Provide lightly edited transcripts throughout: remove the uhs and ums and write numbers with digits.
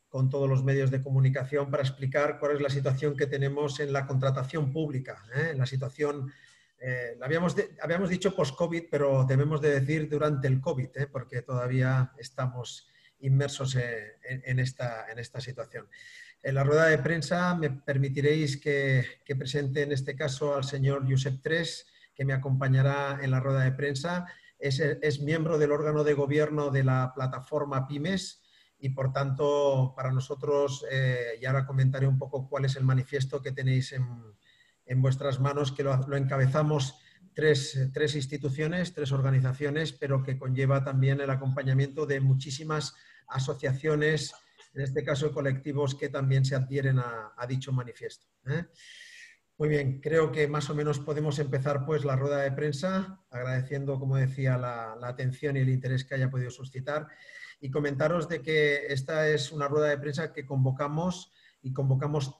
con todos los medios de comunicación para explicar cuál es la situación que tenemos en la contratación pública, en la situación, habíamos dicho post-COVID, pero debemos de decir durante el COVID, porque todavía estamos inmersos en esta situación. En la rueda de prensa me permitiréis que presente en este caso al señor Josep Tres, que me acompañará en la rueda de prensa. Es miembro del órgano de gobierno de la plataforma Pymes y, por tanto, para nosotros, y ahora comentaré un poco cuál es el manifiesto que tenéis en vuestras manos, que lo encabezamos tres instituciones, tres organizaciones, pero que conlleva también el acompañamiento de muchísimas asociaciones, en este caso colectivos que también se adhieren a dicho manifiesto. Muy bien, creo que más o menos podemos empezar pues la rueda de prensa, agradeciendo, como decía, la atención y el interés que haya podido suscitar, y comentaros de que esta es una rueda de prensa que convocamos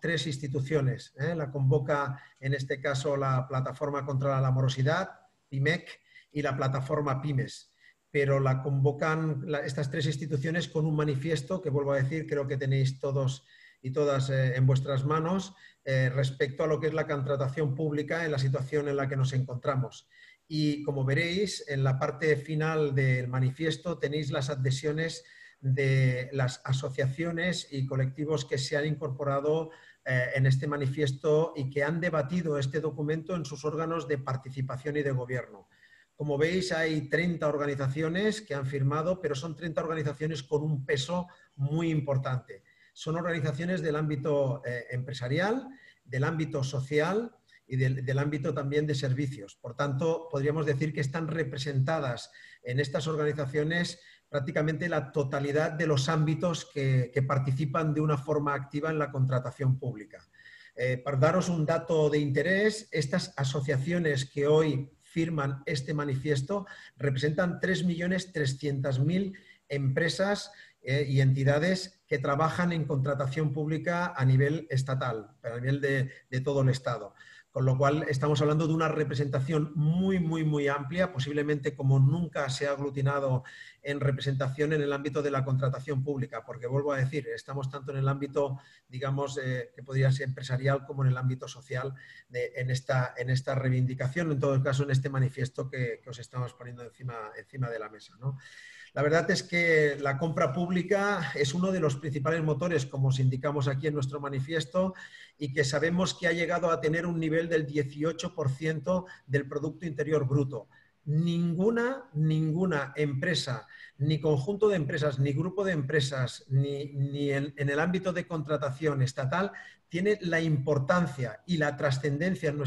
tres instituciones. La convoca en este caso la Plataforma contra la Morosidad, PIMEC, y la Plataforma Pymes. Pero la convocan estas tres instituciones con un manifiesto que, vuelvo a decir, creo que tenéis todos y todas en vuestras manos, respecto a lo que es la contratación pública en la situación en la que nos encontramos. Y como veréis, en la parte final del manifiesto tenéis las adhesiones de las asociaciones y colectivos que se han incorporado en este manifiesto y que han debatido este documento en sus órganos de participación y de gobierno. Como veis, hay 30 organizaciones que han firmado, pero son 30 organizaciones con un peso muy importante. Son organizaciones del ámbito empresarial, del ámbito social y del ámbito también de servicios. Por tanto, podríamos decir que están representadas en estas organizaciones prácticamente la totalidad de los ámbitos que participan de una forma activa en la contratación pública. Para daros un dato de interés, estas asociaciones que hoy firman este manifiesto representan 3.300.000 empresas y entidades que trabajan en contratación pública a nivel estatal, a nivel de todo el Estado. Con lo cual estamos hablando de una representación muy amplia, posiblemente como nunca se ha aglutinado en representación en el ámbito de la contratación pública, porque vuelvo a decir, estamos tanto en el ámbito, digamos, que podría ser empresarial como en el ámbito social en esta reivindicación, en todo caso en este manifiesto que os estamos poniendo encima de la mesa, ¿no? La verdad es que la compra pública es uno de los principales motores, como os indicamos aquí en nuestro manifiesto, y que sabemos que ha llegado a tener un nivel del 18% del Producto Interior Bruto. Ninguna empresa, ni conjunto de empresas, ni grupo de empresas, ni en el ámbito de contratación estatal tiene la importancia y la trascendencia en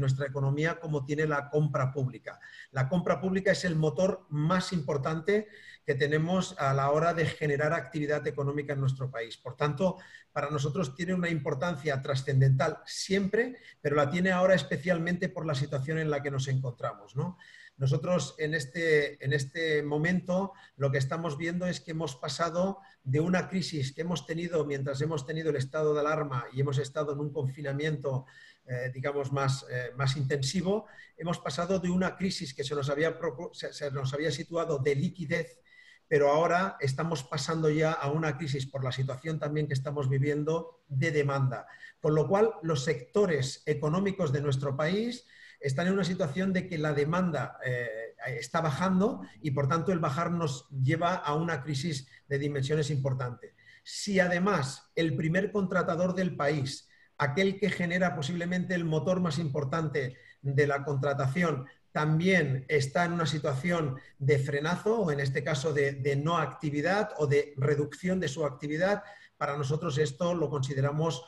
nuestra economía como tiene la compra pública. La compra pública es el motor más importante que tenemos a la hora de generar actividad económica en nuestro país. Por tanto, para nosotros tiene una importancia trascendental siempre, pero la tiene ahora especialmente por la situación en la que nos encontramos, ¿no? Nosotros en este momento lo que estamos viendo es que hemos pasado de una crisis que hemos tenido mientras hemos tenido el estado de alarma y hemos estado en un confinamiento digamos más intensivo, hemos pasado de una crisis que se nos había situado de liquidez, pero ahora estamos pasando ya a una crisis por la situación también que estamos viviendo de demanda. Con lo cual, los sectores económicos de nuestro país están en una situación de que la demanda está bajando y, por tanto, el bajar nos lleva a una crisis de dimensiones importantes. Si además el primer contratador del país, aquel que genera posiblemente el motor más importante de la contratación, también está en una situación de frenazo o en este caso de no actividad o de reducción de su actividad, para nosotros esto lo consideramos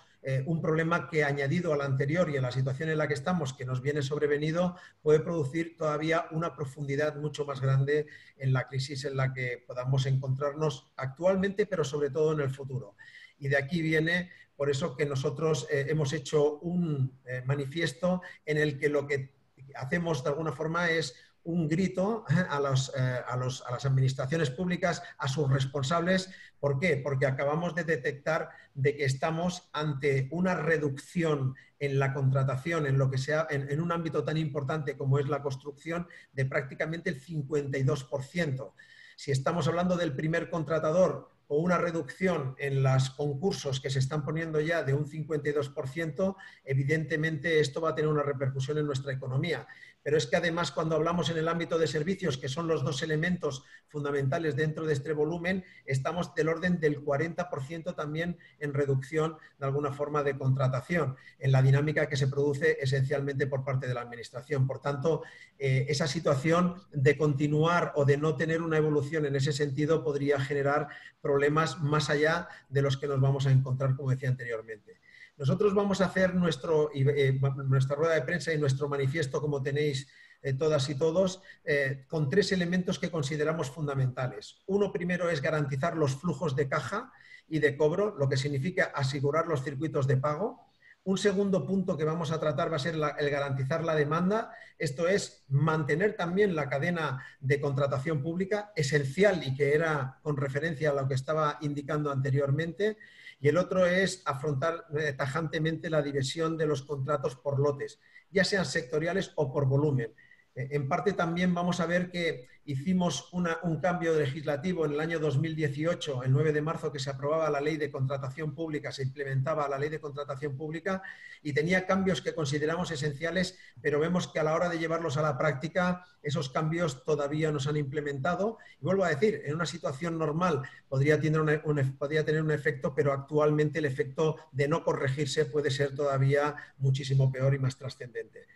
un problema que, añadido al anterior y a la situación en la que estamos, que nos viene sobrevenido, puede producir todavía una profundidad mucho más grande en la crisis en la que podamos encontrarnos actualmente, pero sobre todo en el futuro. Y de aquí viene, por eso que nosotros hemos hecho un manifiesto en el que lo que hacemos de alguna forma es un grito a las administraciones públicas, a sus responsables. ¿Por qué? Porque acabamos de detectar de que estamos ante una reducción en la contratación, en lo que sea, en un ámbito tan importante como es la construcción, de prácticamente el 52%. Si estamos hablando del primer contratador, o una reducción en los concursos que se están poniendo ya de un 52%, evidentemente esto va a tener una repercusión en nuestra economía. Pero es que además cuando hablamos en el ámbito de servicios, que son los dos elementos fundamentales dentro de este volumen, estamos del orden del 40% también en reducción de alguna forma de contratación, en la dinámica que se produce esencialmente por parte de la Administración. Por tanto, esa situación de continuar o de no tener una evolución en ese sentido podría generar problemas más allá de los que nos vamos a encontrar, como decía anteriormente. Nosotros vamos a hacer nuestra rueda de prensa y nuestro manifiesto, como tenéis todas y todos, con tres elementos que consideramos fundamentales. Uno primero es garantizar los flujos de caja y de cobro, lo que significa asegurar los circuitos de pago. Un segundo punto que vamos a tratar va a ser el garantizar la demanda, esto es mantener también la cadena de contratación pública, esencial y que era con referencia a lo que estaba indicando anteriormente, y el otro es afrontar tajantemente la división de los contratos por lotes, ya sean sectoriales o por volumen. En parte también vamos a ver que hicimos un cambio legislativo en el año 2018, el 9 de marzo, que se aprobaba la ley de contratación pública, se implementaba la ley de contratación pública y tenía cambios que consideramos esenciales, pero vemos que a la hora de llevarlos a la práctica, esos cambios todavía no se han implementado. Y vuelvo a decir, en una situación normal podría tener un efecto, pero actualmente el efecto de no corregirse puede ser todavía muchísimo peor y más trascendente.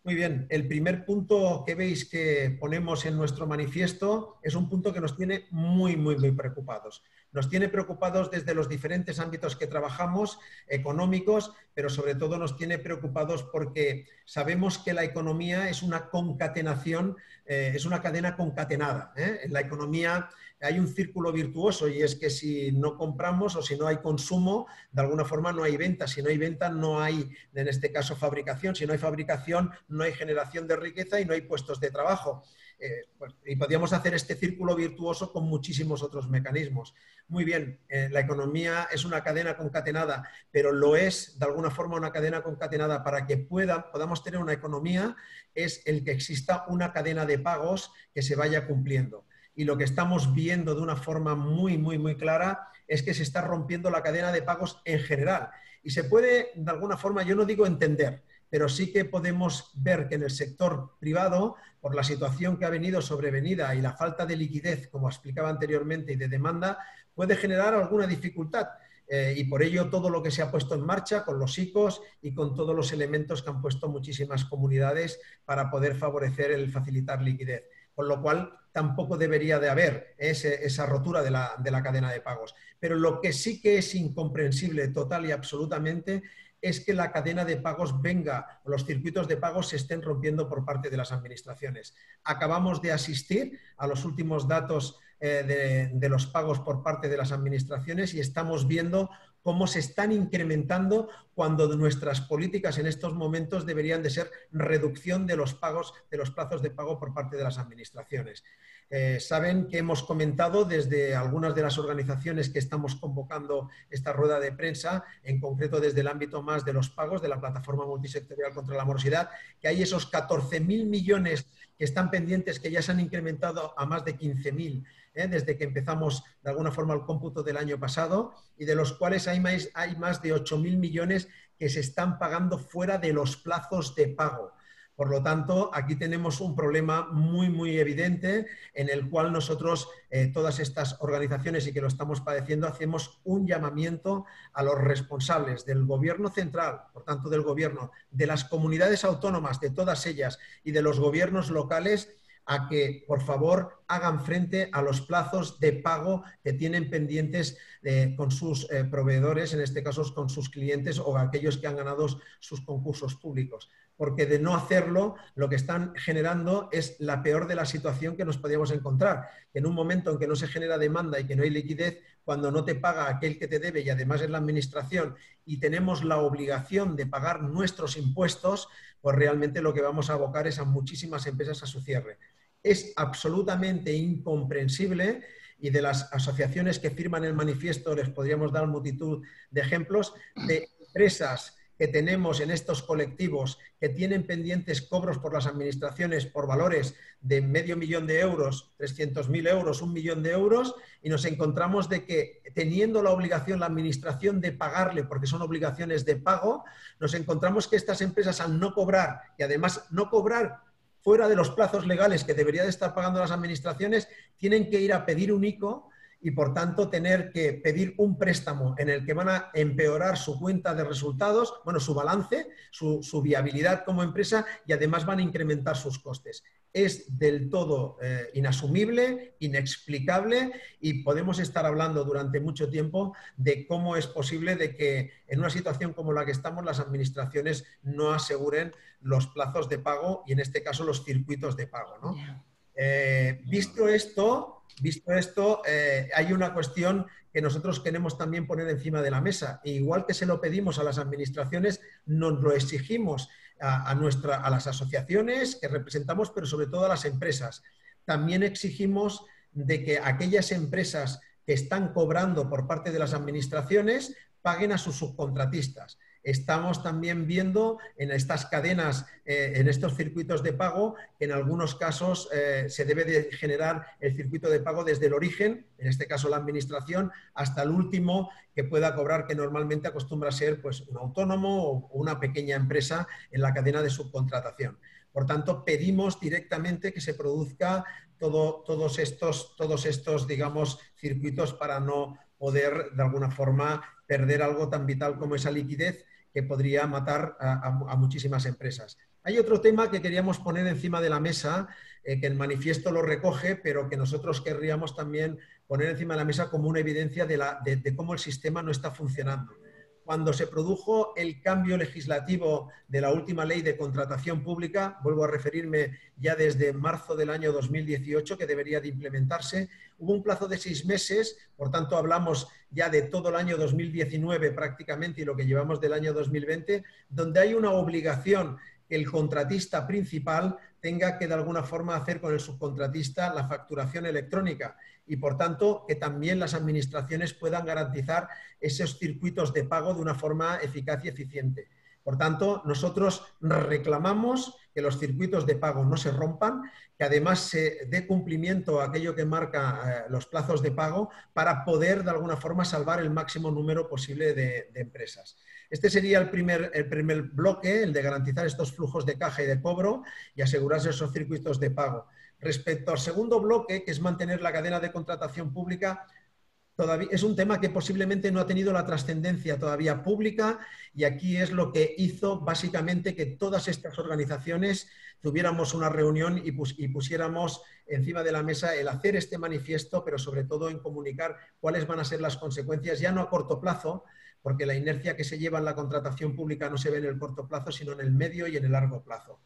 Muy bien, el primer punto que veis que ponemos en nuestro manifiesto es un punto que nos tiene muy preocupados. Nos tiene preocupados desde los diferentes ámbitos que trabajamos, económicos, pero sobre todo nos tiene preocupados porque sabemos que la economía es una concatenación, es una cadena concatenada. En la economía hay un círculo virtuoso y es que si no compramos o si no hay consumo, de alguna forma no hay venta. Si no hay venta, no hay, en este caso, fabricación. Si no hay fabricación, no hay generación de riqueza y no hay puestos de trabajo. Y podríamos hacer este círculo virtuoso con muchísimos otros mecanismos. Muy bien, la economía es una cadena concatenada, pero lo es de alguna forma una cadena concatenada para que podamos tener una economía, es el que exista una cadena de pagos que se vaya cumpliendo. Y lo que estamos viendo de una forma muy clara es que se está rompiendo la cadena de pagos en general. Y se puede, de alguna forma, yo no digo entender, pero sí que podemos ver que en el sector privado, por la situación que ha venido sobrevenida y la falta de liquidez, como explicaba anteriormente, y de demanda, puede generar alguna dificultad. Y por ello todo lo que se ha puesto en marcha con los ICOs y con todos los elementos que han puesto muchísimas comunidades para poder favorecer el facilitar liquidez. Con lo cual tampoco debería de haber esa rotura de la cadena de pagos. Pero lo que sí que es incomprensible total y absolutamente es que la cadena de pagos venga, o los circuitos de pagos se estén rompiendo por parte de las administraciones. Acabamos de asistir a los últimos datos de los pagos por parte de las administraciones y estamos viendo cómo se están incrementando cuando nuestras políticas en estos momentos deberían de ser reducción de los pagos, de los plazos de pago por parte de las administraciones. Saben que hemos comentado desde algunas de las organizaciones que estamos convocando esta rueda de prensa, en concreto desde el ámbito más de los pagos, de la Plataforma Multisectorial contra la Morosidad, que hay esos 14.000 millones que están pendientes, que ya se han incrementado a más de 15.000 desde que empezamos de alguna forma el cómputo del año pasado, y de los cuales hay más de 8.000 millones que se están pagando fuera de los plazos de pago. Por lo tanto, aquí tenemos un problema muy evidente en el cual nosotros, todas estas organizaciones y que lo estamos padeciendo, hacemos un llamamiento a los responsables del gobierno central, por tanto del gobierno, de las comunidades autónomas, de todas ellas y de los gobiernos locales, a que, por favor, hagan frente a los plazos de pago que tienen pendientes con sus proveedores, en este caso con sus clientes o aquellos que han ganado sus concursos públicos. Porque de no hacerlo, lo que están generando es la peor de la situación que nos podríamos encontrar. Que en un momento en que no se genera demanda y que no hay liquidez, cuando no te paga aquel que te debe y además es la administración y tenemos la obligación de pagar nuestros impuestos, pues realmente lo que vamos a abocar es a muchísimas empresas a su cierre. Es absolutamente incomprensible y de las asociaciones que firman el manifiesto les podríamos dar multitud de ejemplos de empresas que tenemos en estos colectivos que tienen pendientes cobros por las administraciones por valores de €500.000, 300.000 euros, 1 millón de euros, y nos encontramos de que teniendo la obligación la administración de pagarle, porque son obligaciones de pago, nos encontramos que estas empresas al no cobrar, y además no cobrar fuera de los plazos legales que debería de estar pagando las administraciones, tienen que ir a pedir un ICO y, por tanto, tener que pedir un préstamo en el que van a empeorar su cuenta de resultados, bueno, su balance, su viabilidad como empresa, y además van a incrementar sus costes. Es del todo inasumible, inexplicable, y podemos estar hablando durante mucho tiempo de cómo es posible de que en una situación como la que estamos las administraciones no aseguren los plazos de pago y, en este caso, los circuitos de pago, ¿no? Visto esto, hay una cuestión que nosotros queremos también poner encima de la mesa. E igual que se lo pedimos a las administraciones, nos lo exigimos a las asociaciones que representamos, pero sobre todo a las empresas. También exigimos de que aquellas empresas que están cobrando por parte de las administraciones paguen a sus subcontratistas. Estamos también viendo en estas cadenas, en estos circuitos de pago, que en algunos casos se debe de generar el circuito de pago desde el origen, en este caso la administración, hasta el último que pueda cobrar, que normalmente acostumbra a ser pues, un autónomo o una pequeña empresa en la cadena de subcontratación. Por tanto, pedimos directamente que se produzca todos estos, digamos, circuitos para no poder, de alguna forma, perder algo tan vital como esa liquidez que podría matar a muchísimas empresas. Hay otro tema que queríamos poner encima de la mesa, que el manifiesto lo recoge, pero que nosotros querríamos también poner encima de la mesa como una evidencia de cómo el sistema no está funcionando. Cuando se produjo el cambio legislativo de la última ley de contratación pública, vuelvo a referirme ya desde marzo del año 2018, que debería de implementarse, hubo un plazo de 6 meses, por tanto hablamos ya de todo el año 2019 prácticamente y lo que llevamos del año 2020, donde hay una obligación que el contratista principal tenga que de alguna forma hacer con el subcontratista la facturación electrónica y, por tanto, que también las administraciones puedan garantizar esos circuitos de pago de una forma eficaz y eficiente. Por tanto, nosotros reclamamos que los circuitos de pago no se rompan, que además se dé cumplimiento a aquello que marca los plazos de pago para poder, de alguna forma, salvar el máximo número posible de empresas. Este sería el primer bloque, el de garantizar estos flujos de caja y de cobro y asegurarse esos circuitos de pago. Respecto al segundo bloque, que es mantener la cadena de contratación pública, todavía es un tema que posiblemente no ha tenido la trascendencia todavía pública y aquí es lo que hizo básicamente que todas estas organizaciones tuviéramos una reunión y pusiéramos encima de la mesa el hacer este manifiesto, pero sobre todo en comunicar cuáles van a ser las consecuencias, ya no a corto plazo, porque la inercia que se lleva en la contratación pública no se ve en el corto plazo, sino en el medio y en el largo plazo.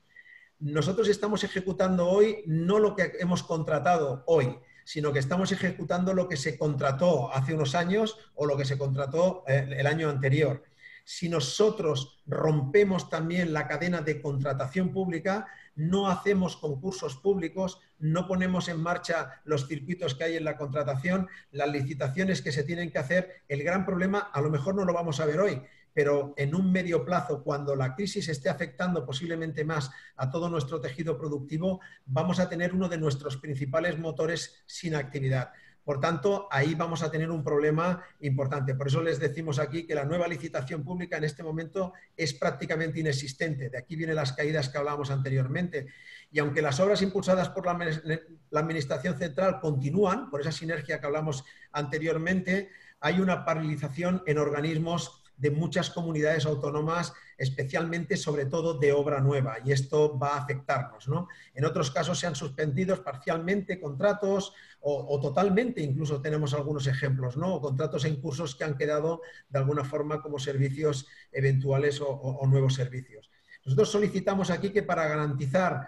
Nosotros estamos ejecutando hoy no lo que hemos contratado hoy, sino que estamos ejecutando lo que se contrató hace unos años o lo que se contrató el año anterior. Si nosotros rompemos también la cadena de contratación pública, no hacemos concursos públicos, no ponemos en marcha los circuitos que hay en la contratación, las licitaciones que se tienen que hacer, el gran problema a lo mejor no lo vamos a ver hoy, pero en un medio plazo, cuando la crisis esté afectando posiblemente más a todo nuestro tejido productivo, vamos a tener uno de nuestros principales motores sin actividad. Por tanto, ahí vamos a tener un problema importante. Por eso les decimos aquí que la nueva licitación pública en este momento es prácticamente inexistente. De aquí vienen las caídas que hablábamos anteriormente. Y aunque las obras impulsadas por la Administración Central continúan, por esa sinergia que hablamos anteriormente, hay una paralización en organismos de muchas comunidades autónomas, especialmente, sobre todo, de obra nueva, y esto va a afectarnos, ¿no? En otros casos se han suspendido parcialmente contratos o totalmente, incluso tenemos algunos ejemplos, ¿no? O contratos en cursos que han quedado de alguna forma como servicios eventuales o nuevos servicios. Nosotros solicitamos aquí que para garantizar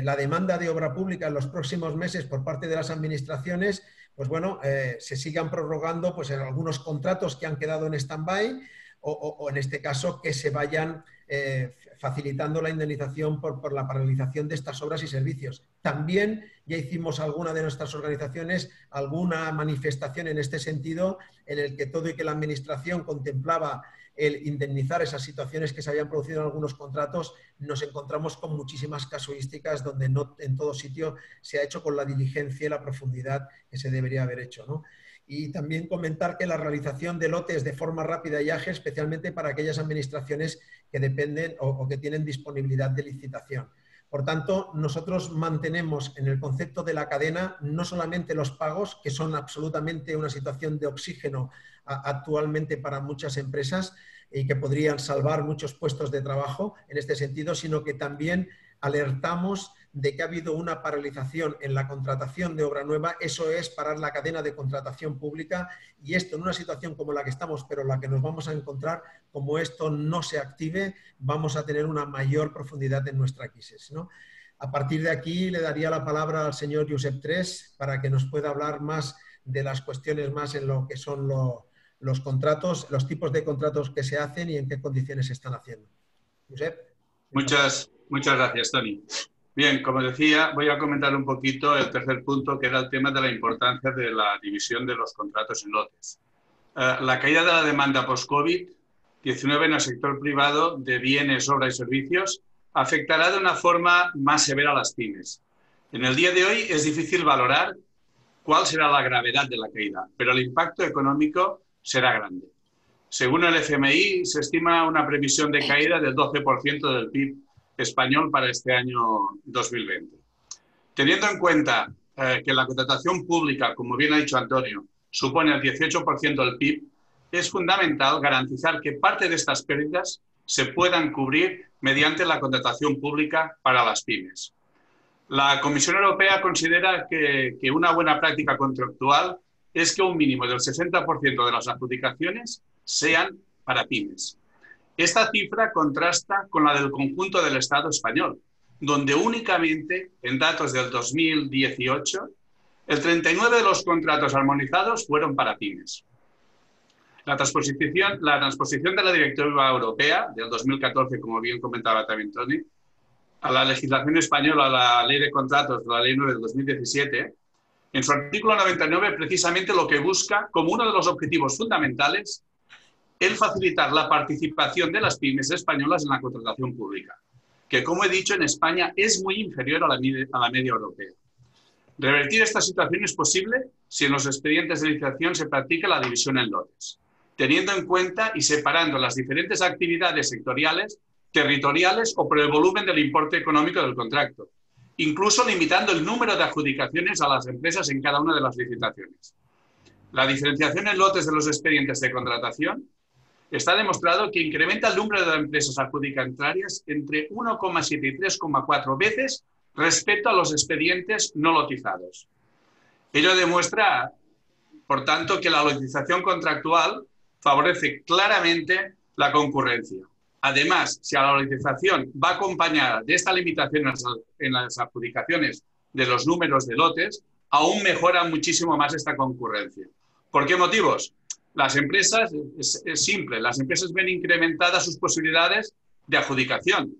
la demanda de obra pública en los próximos meses por parte de las administraciones, pues bueno, se sigan prorrogando pues, en algunos contratos que han quedado en stand-by o en este caso que se vayan facilitando la indemnización por la paralización de estas obras y servicios. También ya hicimos alguna de nuestras organizaciones alguna manifestación en este sentido, en el que todo y que la Administración contemplaba el indemnizar esas situaciones que se habían producido en algunos contratos, nos encontramos con muchísimas casuísticas donde no en todo sitio se ha hecho con la diligencia y la profundidad que se debería haber hecho, ¿no? Y también comentar que la realización de lotes de forma rápida y ágil, especialmente para aquellas administraciones que dependen o que tienen disponibilidad de licitación. Por tanto, nosotros mantenemos en el concepto de la cadena no solamente los pagos, que son absolutamente una situación de oxígeno actualmente para muchas empresas y que podrían salvar muchos puestos de trabajo en este sentido, sino que también alertamos de que ha habido una paralización en la contratación de obra nueva. Eso es parar la cadena de contratación pública, y esto en una situación como la que estamos, pero la que nos vamos a encontrar, como esto no se active, vamos a tener una mayor profundidad en nuestra crisis, ¿no? A partir de aquí le daría la palabra al señor Josep Tres para que nos pueda hablar más de las cuestiones más en lo que son los contratos, los tipos de contratos que se hacen y en qué condiciones se están haciendo. Josep. Muchas gracias, Toni. Bien, como decía, voy a comentar un poquito el tercer punto, que era el tema de la importancia de la división de los contratos en lotes. La caída de la demanda post-COVID-19 en el sector privado de bienes, obras y servicios afectará de una forma más severa a las pymes. En el día de hoy es difícil valorar cuál será la gravedad de la caída, pero el impacto económico será grande. Según el FMI, se estima una previsión de caída del 12% del PIB español para este año 2020. Teniendo en cuenta que la contratación pública, como bien ha dicho Antonio, supone el 18% del PIB, es fundamental garantizar que parte de estas pérdidas se puedan cubrir mediante la contratación pública para las pymes. La Comisión Europea considera que una buena práctica contractual es que un mínimo del 60% de las adjudicaciones sean para pymes. Esta cifra contrasta con la del conjunto del Estado español, donde únicamente, en datos del 2018, el 39% de los contratos armonizados fueron para pymes. La transposición de la Directiva Europea del 2014, como bien comentaba también Toni, a la legislación española, a la Ley de Contratos, la Ley 9 del 2017, en su artículo 99 precisamente lo que busca, como uno de los objetivos fundamentales, el facilitar la participación de las pymes españolas en la contratación pública, que, como he dicho, en España es muy inferior a la media europea. Revertir esta situación es posible si en los expedientes de licitación se practica la división en lotes, teniendo en cuenta y separando las diferentes actividades sectoriales, territoriales o por el volumen del importe económico del contrato, incluso limitando el número de adjudicaciones a las empresas en cada una de las licitaciones. La diferenciación en lotes de los expedientes de contratación está demostrado que incrementa el número de empresas adjudicatarias entre 1,7 y 3,4 veces respecto a los expedientes no lotizados. Ello demuestra, por tanto, que la lotización contractual favorece claramente la concurrencia. Además, si a la lotización va acompañada de esta limitación en las adjudicaciones de los números de lotes, aún mejora muchísimo más esta concurrencia. ¿Por qué motivos? Las empresas, es simple, las empresas ven incrementadas sus posibilidades de adjudicación.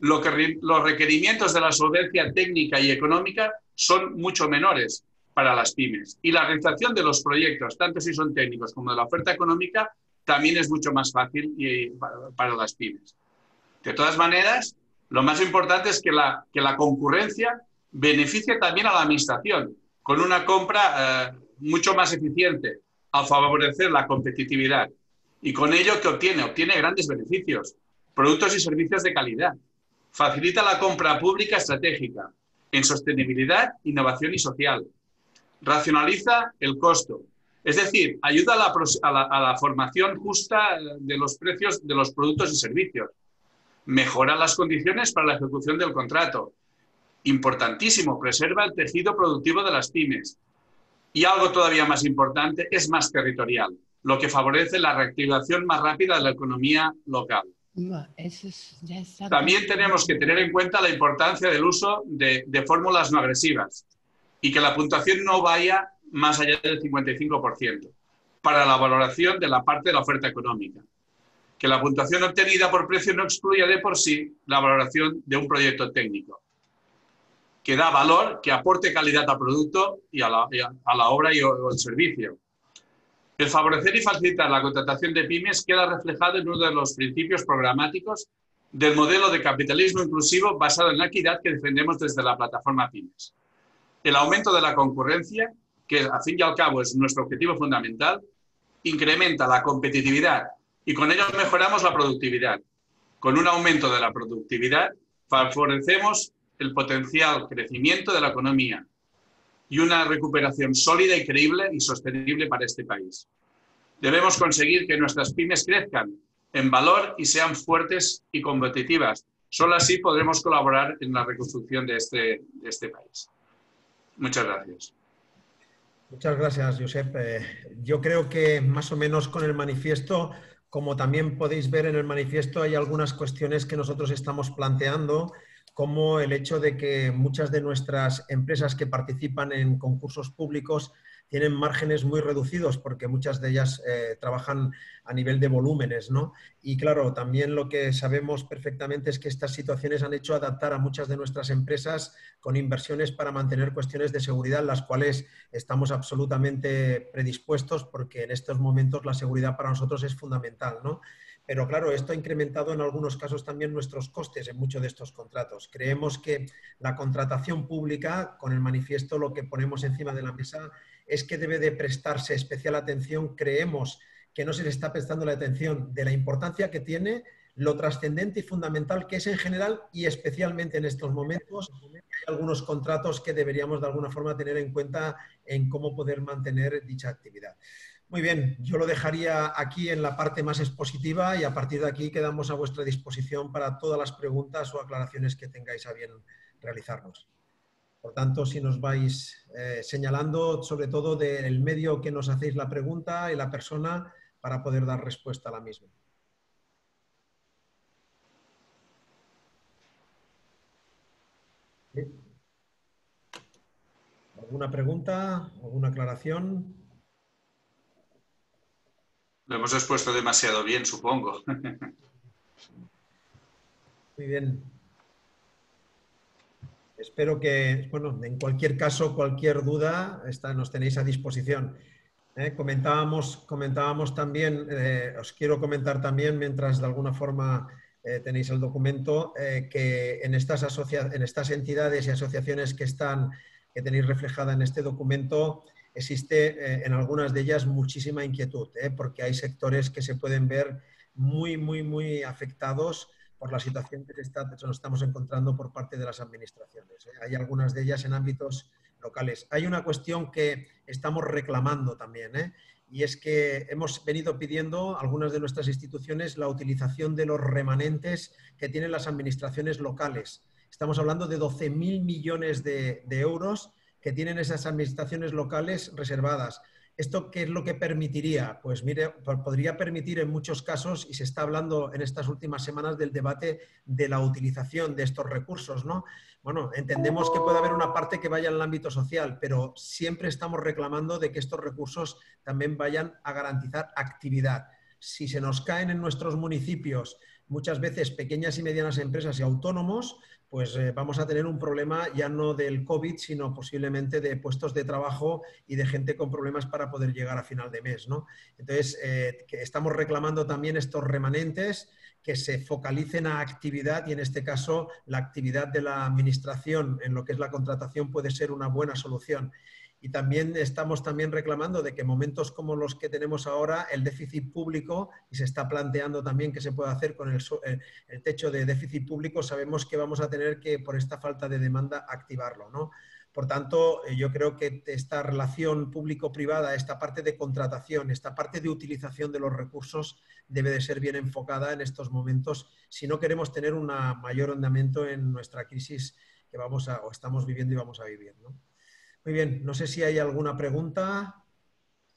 Los requerimientos de la solvencia técnica y económica son mucho menores para las pymes. Y la realización de los proyectos, tanto si son técnicos como de la oferta económica, también es mucho más fácil para las pymes. De todas maneras, lo más importante es que la concurrencia beneficie también a la administración, con una compra mucho más eficiente, a favorecer la competitividad, y con ello que obtiene grandes beneficios, productos y servicios de calidad, facilita la compra pública estratégica en sostenibilidad, innovación y social, racionaliza el costo, es decir, ayuda a la formación justa de los precios de los productos y servicios, mejora las condiciones para la ejecución del contrato, importantísimo, preserva el tejido productivo de las pymes. Y algo todavía más importante, es más territorial, lo que favorece la reactivación más rápida de la economía local. También tenemos que tener en cuenta la importancia del uso de fórmulas no agresivas y que la puntuación no vaya más allá del 55% para la valoración de la parte de la oferta económica, que la puntuación obtenida por precio no excluye de por sí la valoración de un proyecto técnico, que da valor, que aporte calidad al producto y a la obra o el servicio. El favorecer y facilitar la contratación de pymes queda reflejado en uno de los principios programáticos del modelo de capitalismo inclusivo basado en la equidad que defendemos desde la plataforma Pymes. El aumento de la concurrencia, que al fin y al cabo es nuestro objetivo fundamental, incrementa la competitividad y con ello mejoramos la productividad. Con un aumento de la productividad favorecemos el potencial crecimiento de la economía y una recuperación sólida y creíble y sostenible para este país. Debemos conseguir que nuestras pymes crezcan en valor y sean fuertes y competitivas. Solo así podremos colaborar en la reconstrucción de este país. Muchas gracias. Muchas gracias, Josep. Yo creo que más o menos con el manifiesto, como también podéis ver en el manifiesto, hay algunas cuestiones que nosotros estamos planteando, como el hecho de que muchas de nuestras empresas que participan en concursos públicos tienen márgenes muy reducidos porque muchas de ellas trabajan a nivel de volúmenes, ¿no? Y claro, también lo que sabemos perfectamente es que estas situaciones han hecho adaptar a muchas de nuestras empresas con inversiones para mantener cuestiones de seguridad, las cuales estamos absolutamente predispuestos porque en estos momentos la seguridad para nosotros es fundamental, ¿no? Pero claro, esto ha incrementado en algunos casos también nuestros costes en muchos de estos contratos. Creemos que la contratación pública, con el manifiesto lo que ponemos encima de la mesa es que debe de prestarse especial atención. Creemos que no se le está prestando la atención de la importancia que tiene, lo trascendente y fundamental que es en general y especialmente en estos momentos. Hay algunos contratos que deberíamos de alguna forma tener en cuenta en cómo poder mantener dicha actividad. Muy bien, yo lo dejaría aquí en la parte más expositiva y a partir de aquí quedamos a vuestra disposición para todas las preguntas o aclaraciones que tengáis a bien realizarnos. Por tanto, si nos vais señalando sobre todo del medio que nos hacéis la pregunta y la persona para poder dar respuesta a la misma. ¿Sí? ¿Alguna pregunta? ¿Alguna aclaración? Lo hemos expuesto demasiado bien, supongo. Muy bien. Espero que, bueno, en cualquier caso, cualquier duda, nos tenéis a disposición. Comentábamos también, os quiero comentar también, mientras de alguna forma tenéis el documento, que en estas entidades y asociaciones que tenéis reflejada en este documento, existe en algunas de ellas muchísima inquietud, porque hay sectores que se pueden ver muy afectados por la situación que nos estamos encontrando por parte de las administraciones. Hay algunas de ellas en ámbitos locales. Hay una cuestión que estamos reclamando también, y es que hemos venido pidiendo algunas de nuestras instituciones la utilización de los remanentes que tienen las administraciones locales. Estamos hablando de 12.000 millones de euros que tienen esas administraciones locales reservadas. ¿Esto qué es lo que permitiría? Pues mire, podría permitir en muchos casos, y se está hablando en estas últimas semanas del debate de la utilización de estos recursos, ¿no? Bueno, entendemos que puede haber una parte que vaya en el ámbito social, pero siempre estamos reclamando de que estos recursos también vayan a garantizar actividad. Si se nos caen en nuestros municipios muchas veces pequeñas y medianas empresas y autónomos, pues vamos a tener un problema ya no del COVID, sino posiblemente de puestos de trabajo y de gente con problemas para poder llegar a final de mes, ¿no? Entonces, que estamos reclamando también estos remanentes que se focalicen a actividad y en este caso la actividad de la administración en lo que es la contratación puede ser una buena solución. Y también estamos reclamando de que en momentos como los que tenemos ahora, el déficit público, y se está planteando también qué se puede hacer con el techo de déficit público, sabemos que vamos a tener que, por esta falta de demanda, activarlo, ¿no? Por tanto, yo creo que esta relación público-privada, esta parte de contratación, esta parte de utilización de los recursos debe de ser bien enfocada en estos momentos si no queremos tener un mayor andamiento en nuestra crisis que estamos viviendo y vamos a vivir, ¿no? Muy bien, no sé si hay alguna pregunta,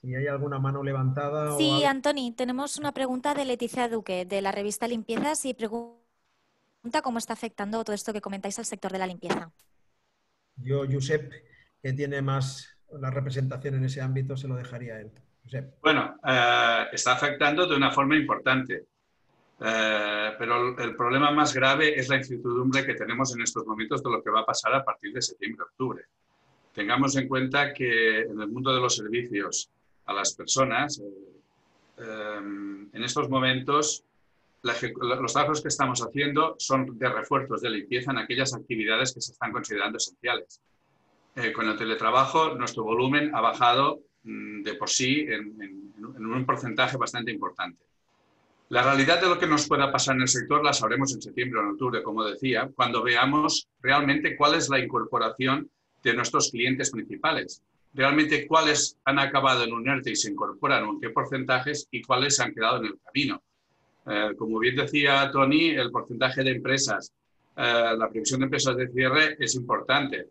si hay alguna mano levantada o Sí, algo. Antoni, tenemos una pregunta de Leticia Duque, de la revista Limpiezas, y pregunta cómo está afectando todo esto que comentáis al sector de la limpieza. Yo, Josep, que tiene más la representación en ese ámbito, se lo dejaría a él. Josep. Bueno, está afectando de una forma importante. Pero el problema más grave es la incertidumbre que tenemos en estos momentos de lo que va a pasar a partir de septiembre-octubre. Tengamos en cuenta que en el mundo de los servicios a las personas, en estos momentos, los trabajos que estamos haciendo son de refuerzos de limpieza en aquellas actividades que se están considerando esenciales. Con el teletrabajo, nuestro volumen ha bajado de por sí en un porcentaje bastante importante. La realidad de lo que nos pueda pasar en el sector la sabremos en septiembre o en octubre, como decía, cuando veamos realmente cuál es la incorporación de nuestros clientes principales. Realmente cuáles han acabado en un ERTE y se incorporan o en qué porcentajes y cuáles se han quedado en el camino. Como bien decía Tony, el porcentaje de empresas, la previsión de empresas de cierre es importante.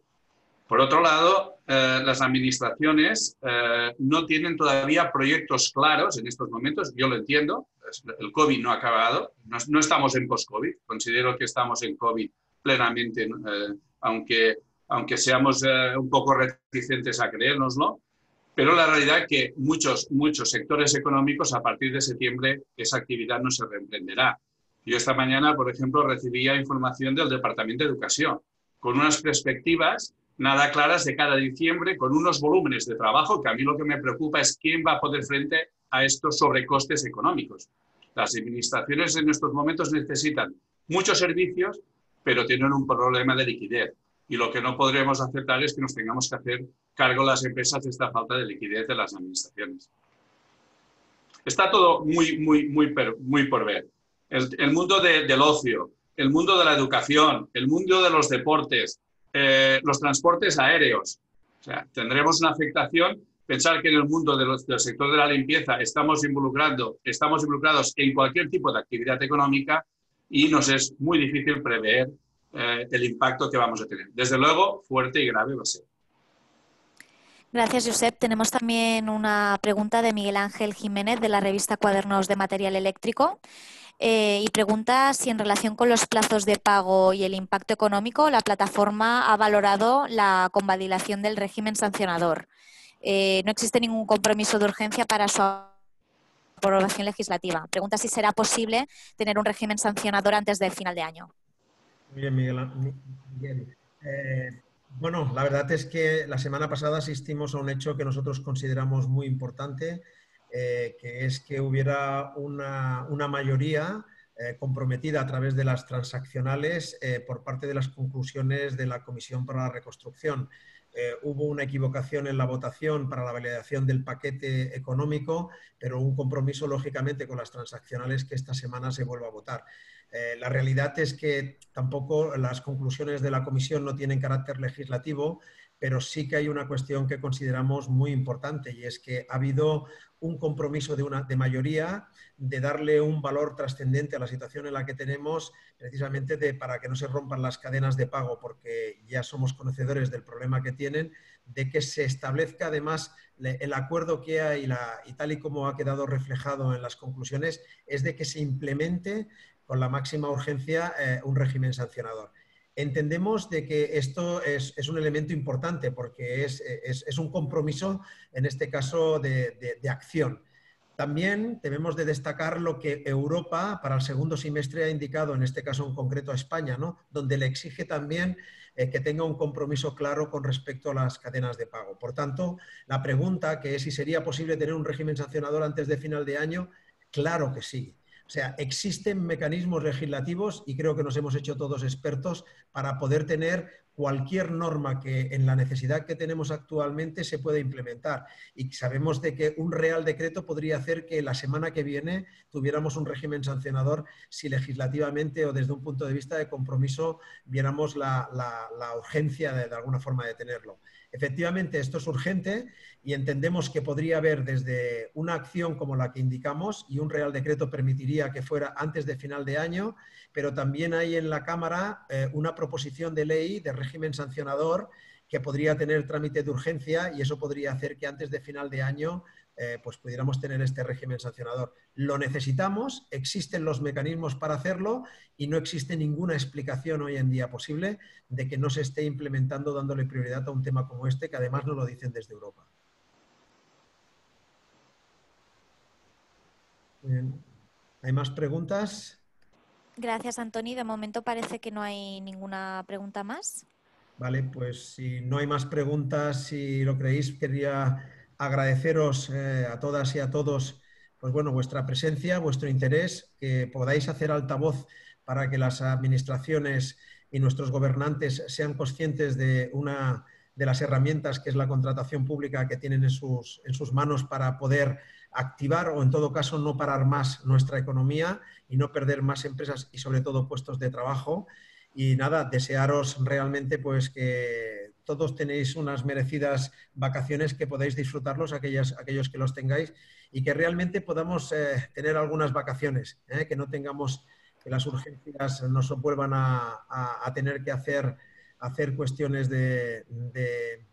Por otro lado, las administraciones no tienen todavía proyectos claros en estos momentos, yo lo entiendo, el COVID no ha acabado, no estamos en post-COVID, considero que estamos en COVID plenamente, aunque seamos un poco reticentes a creérnoslo, pero la realidad es que muchos sectores económicos a partir de septiembre esa actividad no se reemprenderá. Yo esta mañana, por ejemplo, recibía información del Departamento de Educación con unas perspectivas nada claras de cada diciembre, con unos volúmenes de trabajo que a mí lo que me preocupa es quién va a poder frente a estos sobrecostes económicos. Las administraciones en estos momentos necesitan muchos servicios, pero tienen un problema de liquidez. Y lo que no podremos aceptar es que nos tengamos que hacer cargo las empresas de esta falta de liquidez de las administraciones. Está todo muy por ver. El mundo del ocio, el mundo de la educación, el mundo de los deportes, los transportes aéreos. O sea, tendremos una afectación. Pensar que en el mundo del sector de la limpieza estamos involucrados en cualquier tipo de actividad económica y nos es muy difícil prever el impacto que vamos a tener. Desde luego, fuerte y grave va a ser. Gracias, Josep. Tenemos también una pregunta de Miguel Ángel Jiménez de la revista Cuadernos de Material Eléctrico. Y pregunta si en relación con los plazos de pago y el impacto económico la plataforma ha valorado la convalidación del régimen sancionador. No existe ningún compromiso de urgencia para su aprobación legislativa. Pregunta si será posible tener un régimen sancionador antes del final de año. Muy bien, Miguel. Bueno, la verdad es que la semana pasada asistimos a un hecho que nosotros consideramos muy importante, que es que hubiera una mayoría comprometida a través de las transaccionales por parte de las conclusiones de la Comisión para la Reconstrucción. Hubo una equivocación en la votación para la validación del paquete económico, pero un compromiso, lógicamente, con las transaccionales que esta semana se vuelva a votar. La realidad es que tampoco las conclusiones de la Comisión no tienen carácter legislativo, pero sí que hay una cuestión que consideramos muy importante y es que ha habido un compromiso de mayoría de darle un valor trascendente a la situación en la que tenemos, precisamente para que no se rompan las cadenas de pago, porque ya somos conocedores del problema que tienen, de que se establezca además el acuerdo que hay y tal y como ha quedado reflejado en las conclusiones, es de que se implemente con la máxima urgencia un régimen sancionador. Entendemos de que esto es un elemento importante porque es un compromiso, en este caso, de acción. También debemos de destacar lo que Europa para el segundo semestre ha indicado, en este caso en concreto a España, ¿no? Donde le exige también que tenga un compromiso claro con respecto a las cadenas de pago. Por tanto, la pregunta que es si sería posible tener un régimen sancionador antes de final de año, claro que sí. O sea, existen mecanismos legislativos y creo que nos hemos hecho todos expertos para poder tener cualquier norma que en la necesidad que tenemos actualmente se pueda implementar. Y sabemos de que un real decreto podría hacer que la semana que viene tuviéramos un régimen sancionador si legislativamente o desde un punto de vista de compromiso viéramos la urgencia de alguna forma de tenerlo. Efectivamente, esto es urgente y entendemos que podría haber desde una acción como la que indicamos y un real decreto permitiría que fuera antes de final de año, pero también hay en la Cámara una proposición de ley de régimen sancionador que podría tener trámite de urgencia y eso podría hacer que antes de final de año pues pudiéramos tener este régimen sancionador. Lo necesitamos, existen los mecanismos para hacerlo y no existe ninguna explicación hoy en día posible de que no se esté implementando dándole prioridad a un tema como este, que además nos lo dicen desde Europa. ¿Hay más preguntas? Gracias, Antoni. De momento parece que no hay ninguna pregunta más. Vale, pues si no hay más preguntas, si lo creéis, quería agradeceros a todas y a todos, pues bueno, vuestra presencia, vuestro interés, que podáis hacer altavoz para que las administraciones y nuestros gobernantes sean conscientes de una de las herramientas que es la contratación pública que tienen en sus manos para poder activar o en todo caso no parar más nuestra economía y no perder más empresas y sobre todo puestos de trabajo. Y nada, desearos realmente pues que todos tenéis unas merecidas vacaciones, que podáis disfrutarlos, aquellos que los tengáis, y que realmente podamos tener algunas vacaciones, que no tengamos que las urgencias nos vuelvan a tener que hacer cuestiones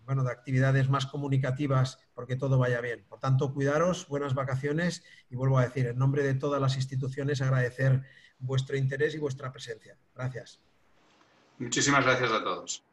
bueno, de actividades más comunicativas, porque todo vaya bien. Por tanto, cuidaros, buenas vacaciones, y vuelvo a decir, en nombre de todas las instituciones, agradecer vuestro interés y vuestra presencia. Gracias. Muchísimas gracias a todos.